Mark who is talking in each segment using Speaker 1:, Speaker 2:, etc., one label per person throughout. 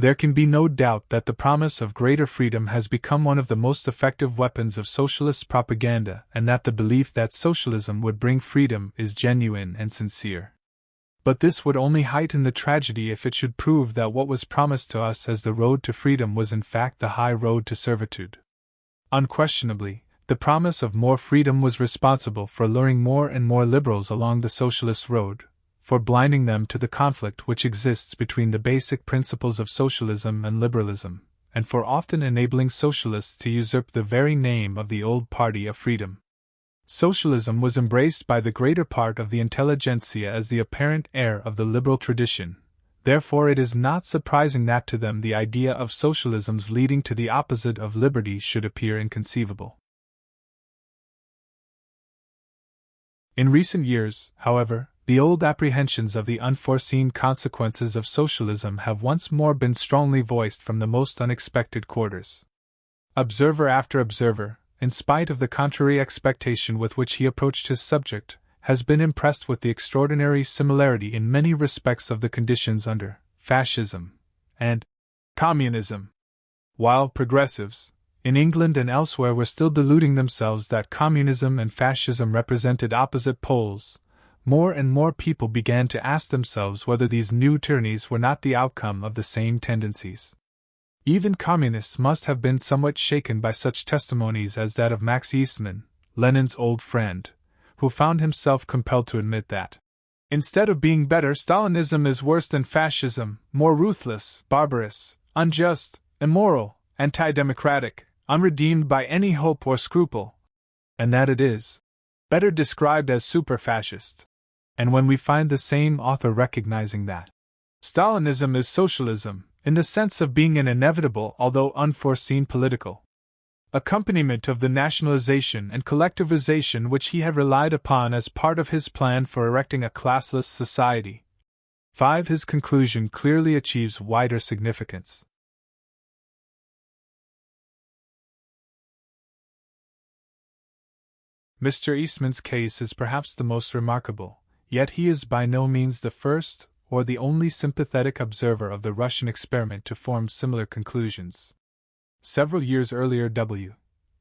Speaker 1: There can be no doubt that the promise of greater freedom has become one of the most effective weapons of socialist propaganda, and that the belief that socialism would bring freedom is genuine and sincere. But this would only heighten the tragedy if it should prove that what was promised to us as the road to freedom was in fact the high road to servitude. Unquestionably, the promise of more freedom was responsible for luring more and more liberals along the socialist road, for blinding them to the conflict which exists between the basic principles of socialism and liberalism, and for often enabling socialists to usurp the very name of the old party of freedom. Socialism was embraced by the greater part of the intelligentsia as the apparent heir of the liberal tradition. Therefore it is not surprising that to them the idea of socialism's leading to the opposite of liberty should appear inconceivable. In recent years, however, the old apprehensions of the unforeseen consequences of socialism have once more been strongly voiced from the most unexpected quarters. Observer after observer, in spite of the contrary expectation with which he approached his subject, has been impressed with the extraordinary similarity in many respects of the conditions under fascism and communism. While progressives, in England and elsewhere, were still deluding themselves that communism and fascism represented opposite poles, more and more people began to ask themselves whether these new tyrannies were not the outcome of the same tendencies. Even communists must have been somewhat shaken by such testimonies as that of Max Eastman, Lenin's old friend, who found himself compelled to admit that, instead of being better, Stalinism is worse than fascism, more ruthless, barbarous, unjust, immoral, anti-democratic, unredeemed by any hope or scruple, and that it is better described as super-fascist. And when we find the same author recognizing that Stalinism is socialism, in the sense of being an inevitable although unforeseen political accompaniment of the nationalization and collectivization which he had relied upon as part of his plan for erecting a classless society. 5. His conclusion clearly achieves wider significance. Mr. Eastman's case is perhaps the most remarkable, yet he is by no means the first or the only sympathetic observer of the Russian experiment to form similar conclusions. Several years earlier, W.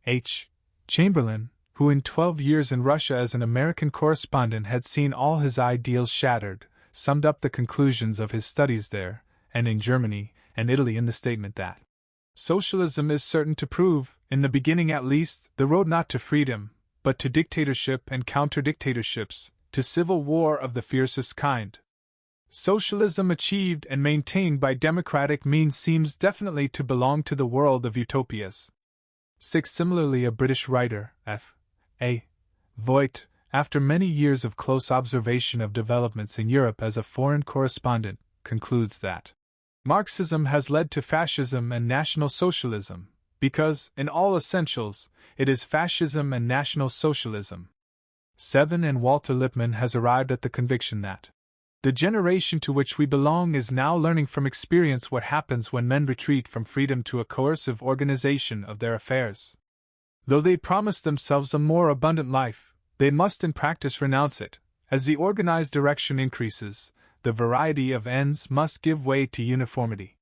Speaker 1: H. Chamberlain, who in 12 years in Russia as an American correspondent had seen all his ideals shattered, summed up the conclusions of his studies there, and in Germany and Italy, in the statement that socialism is certain to prove, in the beginning at least, the road not to freedom, but to dictatorship and counter-dictatorships, to civil war of the fiercest kind. Socialism achieved and maintained by democratic means seems definitely to belong to the world of utopias. 6. Similarly, a British writer, F. A. Voigt, after many years of close observation of developments in Europe as a foreign correspondent, concludes that Marxism has led to fascism and National Socialism, because, in all essentials, it is fascism and National Socialism. 7. And Walter Lippmann has arrived at the conviction that the generation to which we belong is now learning from experience what happens when men retreat from freedom to a coercive organization of their affairs. Though they promise themselves a more abundant life, they must in practice renounce it. As the organized direction increases, the variety of ends must give way to uniformity.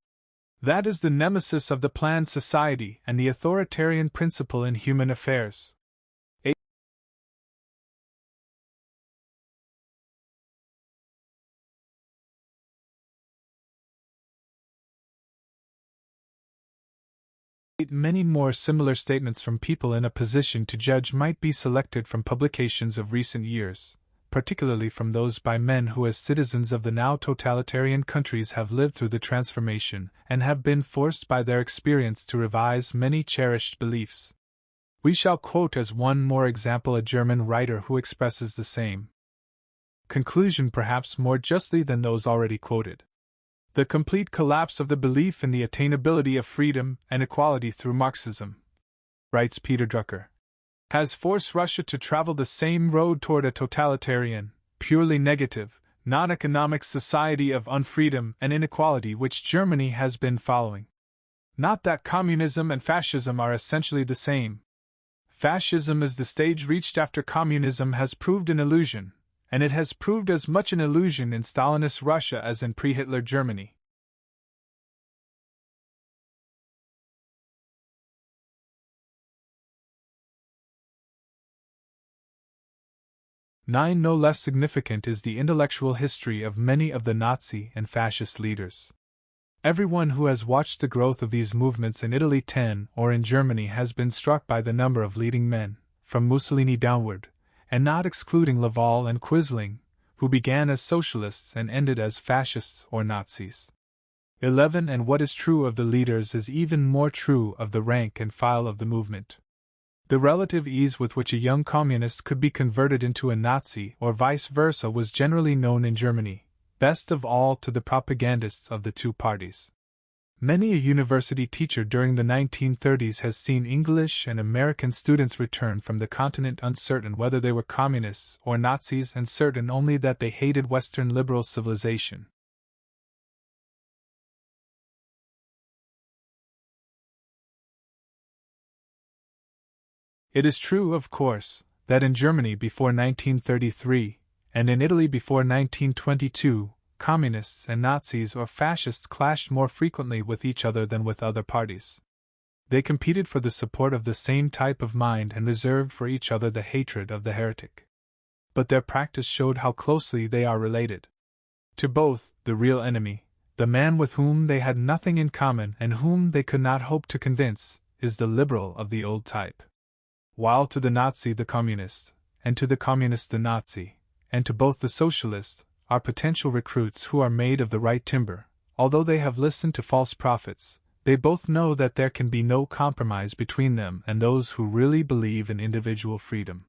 Speaker 1: That is the nemesis of the planned society and the authoritarian principle in human affairs. Many more similar statements from people in a position to judge might be selected from publications of recent years, particularly from those by men who as citizens of the now totalitarian countries have lived through the transformation and have been forced by their experience to revise many cherished beliefs. We shall quote as one more example a German writer who expresses the same conclusion perhaps more justly than those already quoted. The complete collapse of the belief in the attainability of freedom and equality through Marxism, writes Peter Drucker, has forced Russia to travel the same road toward a totalitarian, purely negative, non-economic society of unfreedom and inequality which Germany has been following. Not that communism and fascism are essentially the same. Fascism is the stage reached after communism has proved an illusion, and it has proved as much an illusion in Stalinist Russia as in pre-Hitler Germany. 9. No less significant is the intellectual history of many of the Nazi and fascist leaders. Everyone who has watched the growth of these movements in Italy or in Germany has been struck by the number of leading men, from Mussolini downward, and not excluding Laval and Quisling, who began as socialists and ended as fascists or Nazis. 11. And what is true of the leaders is even more true of the rank and file of the movement. The relative ease with which a young communist could be converted into a Nazi or vice versa was generally known in Germany, best of all to the propagandists of the two parties. Many a university teacher during the 1930s has seen English and American students return from the continent uncertain whether they were communists or Nazis and certain only that they hated Western liberal civilization. It is true, of course, that in Germany before 1933, and in Italy before 1922, communists and Nazis or fascists clashed more frequently with each other than with other parties. They competed for the support of the same type of mind and reserved for each other the hatred of the heretic. But their practice showed how closely they are related. To both, the real enemy, the man with whom they had nothing in common and whom they could not hope to convince, is the liberal of the old type. While to the Nazi the communist, and to the communist the Nazi, and to both the socialists, are potential recruits who are made of the right timber, although they have listened to false prophets, they both know that there can be no compromise between them and those who really believe in individual freedom.